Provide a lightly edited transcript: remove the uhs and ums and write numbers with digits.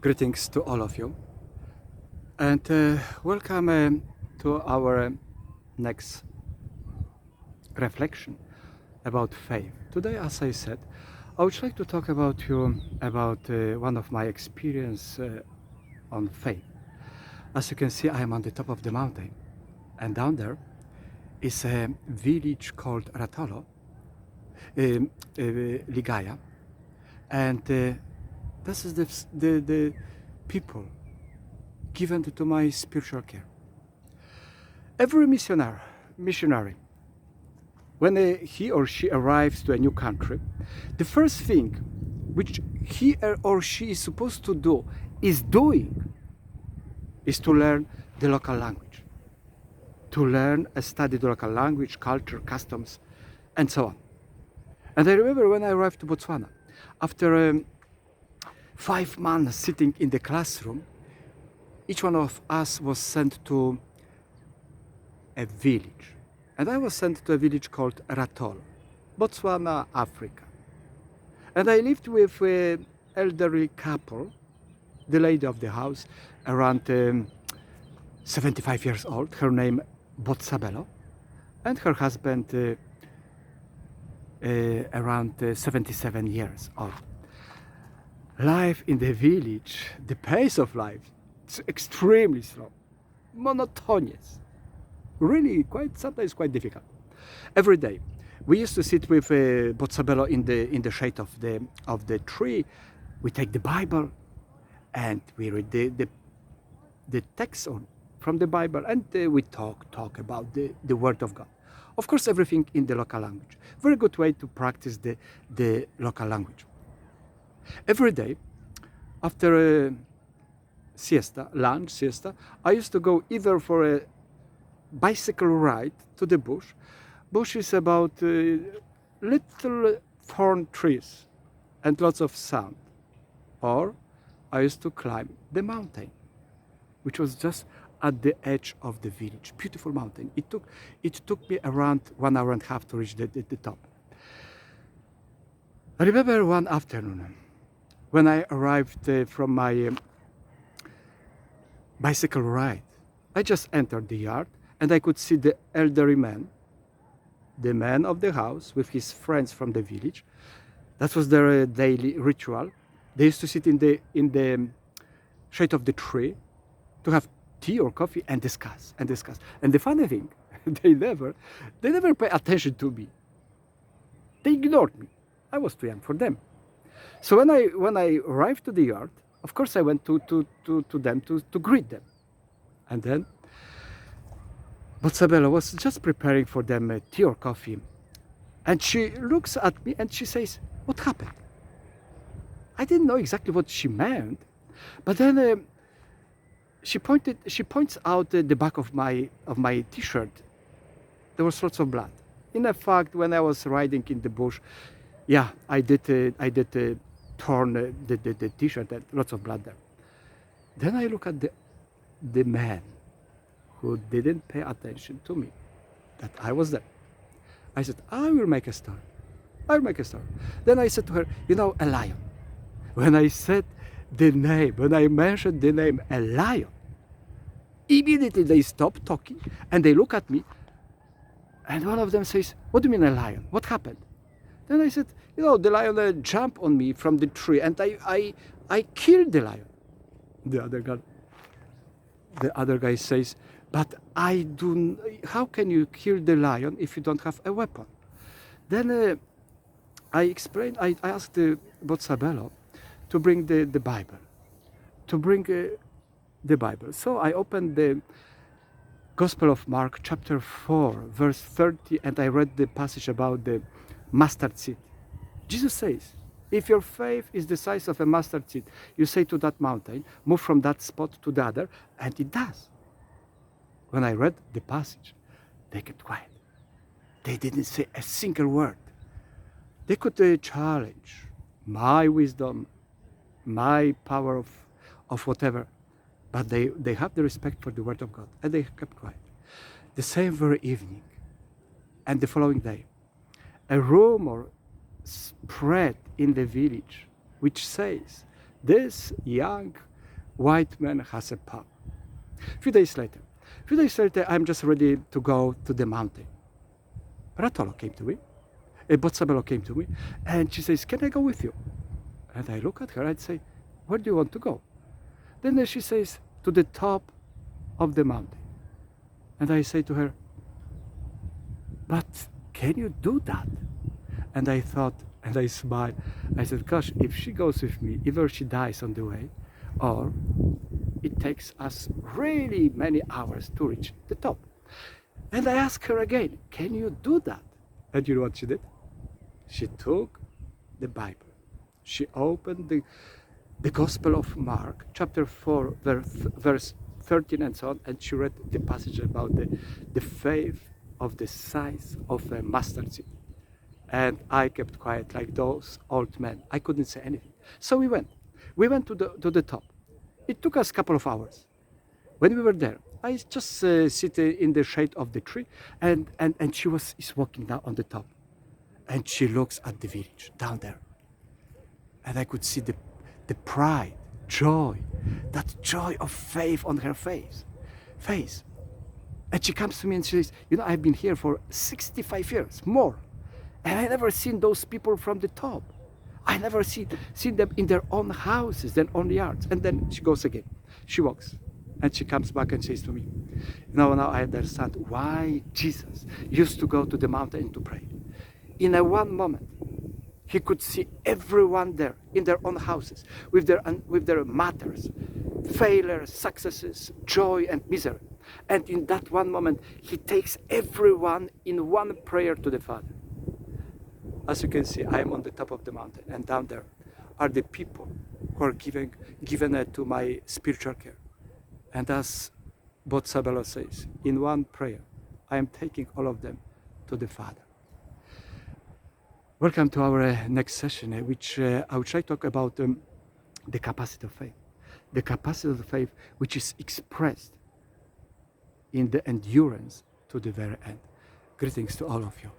Greetings to all of you, and welcome to our next reflection about faith. Today, as I said, I would like to talk about one of my experience on faith. As you can see, I am on the top of the mountain, and down there is a village called Ratolo, Ligaya, and this is the people given to my spiritual care. Every missionary, when he or she arrives to a new country, the first thing which he or she is supposed to do is to learn the local language, study the local language, culture, customs, and so on. And I remember when I arrived to Botswana, after 5 months sitting in the classroom, each one of us was sent to a village. And I was sent to a village called Ratol, Botswana, Africa. And I lived with an elderly couple, the lady of the house, around 75 years old, her name Botsabelo, and her husband around 77 years old. Life in the village, the pace of life, it's extremely slow, monotonous, really sometimes quite difficult. Every day, we used to sit with Botsabelo in the shade of the tree. We take the Bible, and we read the text from the Bible, and we talk about the Word of God. Of course, everything in the local language. Very good way to practice the local language. Every day, after a lunch siesta, I used to go either for a bicycle ride to the bush. Bush is about little thorn trees and lots of sand. Or I used to climb the mountain, which was just at the edge of the village. Beautiful mountain. It took me around 1 hour and a half to reach the top. I remember one afternoon when I arrived from my bicycle ride. I just entered the yard and I could see the elderly man, the man of the house with his friends from the village. That was their daily ritual. They used to sit in the shade of the tree to have tea or coffee and discuss. And the funny thing, they never pay attention to me. They ignored me. I was too young for them. So when I arrived to the yard, of course I went to them to greet them. And then Botsabelo was just preparing for them tea or coffee. And she looks at me and she says, "What happened?" I didn't know exactly what she meant, but then she points out the back of my t-shirt. There was lots of blood. In fact, when I was riding in the bush, yeah, I did torn the t-shirt and lots of blood there. Then I look at the man who didn't pay attention to me, that I was there. I said, I will make a story. I'll make a story. Then I said to her, a lion. When I mentioned the name a lion, immediately they stop talking and they look at me, and one of them says, "What do you mean a lion? What happened?" Then I said, the lion jumped on me from the tree and I killed the lion. The other guy says, "But how can you kill the lion if you don't have a weapon?" Then I explained, I asked Botsabelo to bring the Bible, the Bible. So I opened the Gospel of Mark, chapter 4, verse 30, and I read the passage about the mustard seed. Jesus says, if your faith is the size of a mustard seed, you say to that mountain, move from that spot to the other, and it does. When I read the passage, they kept quiet. They didn't say a single word. They could challenge my wisdom, my power of whatever, but they have the respect for the Word of God, and they kept quiet. The same very evening and the following day, a rumor spread in the village which says this young white man has a pub. A few days later, I'm just ready to go to the mountain. Ratolo came to me, Botsabelo came to me, and she says, "Can I go with you?" And I look at her and say, "Where do you want to go?" Then she says, "To the top of the mountain." And I say to her, "But can you do that?" And I thought, and I smiled. I said, "Gosh, if she goes with me, either she dies on the way, or it takes us really many hours to reach the top." And I asked her again, "Can you do that?" And you know what she did? She took the Bible. She opened the Gospel of Mark, chapter 4, verse 13 and so on, and she read the passage about the faith of the size of a mustard seed. And I kept quiet like those old men. I couldn't say anything. So we went. We went to the top. It took us a couple of hours. When we were there, I just sit in the shade of the tree, and she is walking down on the top. And she looks at the village down there. And I could see the pride, joy, that joy of faith on her face. And she comes to me and she says, "You know, I've been here for 65 years, more. And I never seen those people from the top. I never seen them in their own houses, their own yards." And then she goes again. She walks. And she comes back and says to me, now I understand why Jesus used to go to the mountain to pray. In one moment, he could see everyone there in their own houses with their matters, failures, successes, joy and misery. And in that one moment, he takes everyone in one prayer to the Father. As you can see, I am on the top of the mountain, and down there are the people who are given to my spiritual care. And as Botsabelo says, in one prayer, I am taking all of them to the Father. Welcome to our next session, which I will try to talk about the capacity of faith. The capacity of faith which is expressed in the endurance to the very end. Greetings to all of you.